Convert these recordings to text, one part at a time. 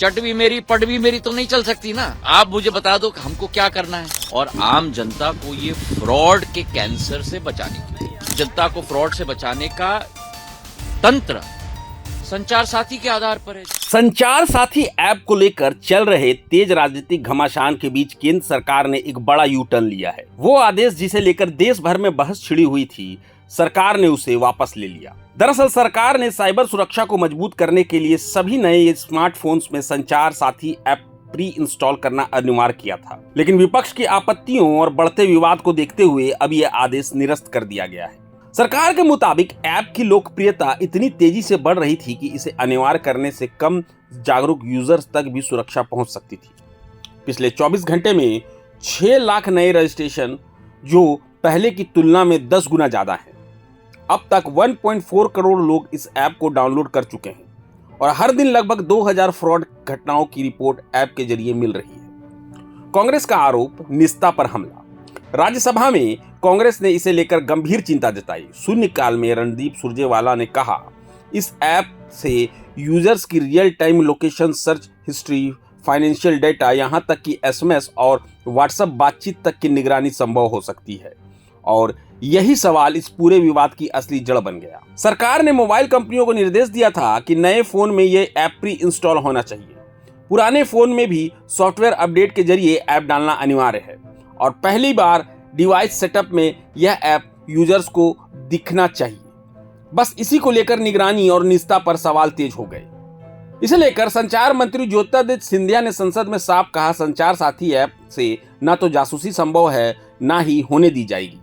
चट भी मेरी पट भी मेरी तो नहीं चल सकती ना। आप मुझे बता दो कि हमको क्या करना है। और आम जनता को ये फ्रॉड के कैंसर से बचाने के लिए, जनता को फ्रॉड से बचाने का तंत्र संचार साथी के आधार पर है। संचार साथी ऐप को लेकर चल रहे तेज राजनीतिक घमासान के बीच केंद्र सरकार ने एक बड़ा यू टर्न लिया है। वो आदेश जिसे लेकर देश भर में बहस छिड़ी हुई थी, सरकार ने उसे वापस ले लिया। दरअसल सरकार ने साइबर सुरक्षा को मजबूत करने के लिए सभी नए स्मार्टफोन्स में संचार साथी ऐप प्री इंस्टॉल करना अनिवार्य किया था, लेकिन विपक्ष की आपत्तियों और बढ़ते विवाद को देखते हुए अब यह आदेश निरस्त कर दिया गया है। सरकार के मुताबिक ऐप की लोकप्रियता इतनी तेजी से बढ़ रही थी कि इसे अनिवार्य करने से कम जागरूक यूजर्स तक भी सुरक्षा पहुंच सकती थी। पिछले 24 घंटे में 6 लाख नए रजिस्ट्रेशन, जो पहले की तुलना में 10 गुना ज्यादा है। अब तक 1.4 करोड़ लोग इस ऐप को डाउनलोड कर चुके हैं और हर दिन लगभग 2000 फ्रॉड घटनाओं की रिपोर्ट ऐप के जरिए मिल रही है। कांग्रेस का आरोप, निस्ता पर हमला। राज्यसभा में कांग्रेस ने इसे लेकर गंभीर चिंता जताई। शून्यकाल में रणदीप सुरजेवाला ने कहा, इस ऐप से यूजर्स की real time location search history, financial data, यहां तक कि एसएमएस और व्हाट्सएप बातचीत तक की निगरानी संभव हो सकती है। और यही सवाल इस पूरे विवाद की असली जड़ बन गया। सरकार ने मोबाइल कंपनियों को निर्देश दिया था कि नए फोन में ये ऐप प्री इंस्टॉल होना चाहिए। पुराने फोन में भी सॉफ्टवेयर अपडेट के जरिए ऐप डालना अनिवार्य है और पहली बार डिवाइस सेटअप में यह ऐप यूजर्स को दिखना चाहिए। बस इसी को लेकर निगरानी और निस्ता पर सवाल तेज हो गए। इसे लेकर संचार मंत्री ज्योतिरादित्य सिंधिया ने संसद में साफ कहा, संचार साथी ऐप से न तो जासूसी संभव है, न ही होने दी जाएगी।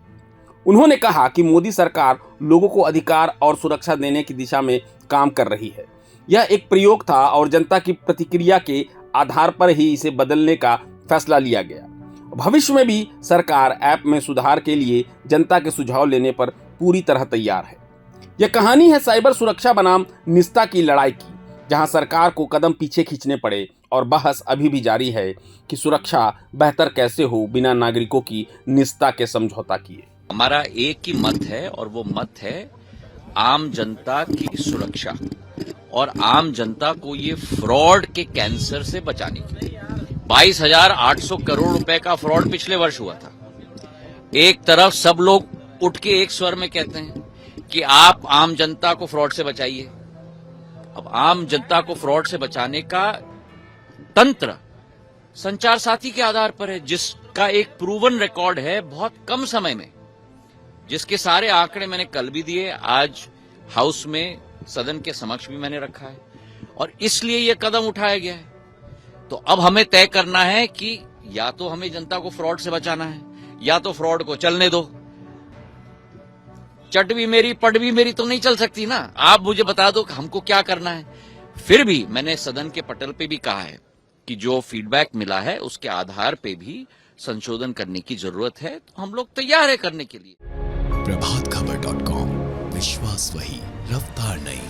उन्होंने कहा कि मोदी सरकार लोगों को अधिकार और सुरक्षा देने की दिशा में काम कर रही है। यह एक प्रयोग था और जनता की प्रतिक्रिया के आधार पर ही इसे बदलने का फैसला लिया गया। भविष्य में भी सरकार ऐप में सुधार के लिए जनता के सुझाव लेने पर पूरी तरह तैयार है। यह कहानी है साइबर सुरक्षा बनाम निस्ता की लड़ाई की, जहां सरकार को कदम पीछे खींचने पड़े और बहस अभी भी जारी है कि सुरक्षा बेहतर कैसे हो बिना नागरिकों की निस्ता के समझौता किए। हमारा एक ही मत है और वो मत है आम जनता की सुरक्षा और आम जनता को ये फ्रॉड के कैंसर से बचाने के लिए। 22,800 करोड़ रुपए का फ्रॉड पिछले वर्ष हुआ था। एक तरफ सब लोग उठ के एक स्वर में कहते हैं कि आप आम जनता को फ्रॉड से बचाइए। अब आम जनता को फ्रॉड से बचाने का तंत्र संचार साथी के आधार पर है, जिसका एक प्रूवन रिकॉर्ड है बहुत कम समय में, जिसके सारे आंकड़े मैंने कल भी दिए, आज हाउस में सदन के समक्ष भी मैंने रखा है और इसलिए यह कदम उठाया गया है। तो अब हमें तय करना है कि या तो हमें जनता को फ्रॉड से बचाना है या तो फ्रॉड को चलने दो। चट भी मेरी पट भी मेरी तो नहीं चल सकती ना। आप मुझे बता दो कि हमको क्या करना है। फिर भी मैंने सदन के पटल पे भी कहा है कि जो फीडबैक मिला है उसके आधार पे भी संशोधन करने की जरूरत है। तो हम लोग तैयार है करने के लिए। प्रभातखबर.com, विश्वास वही, रफ्तार नहीं।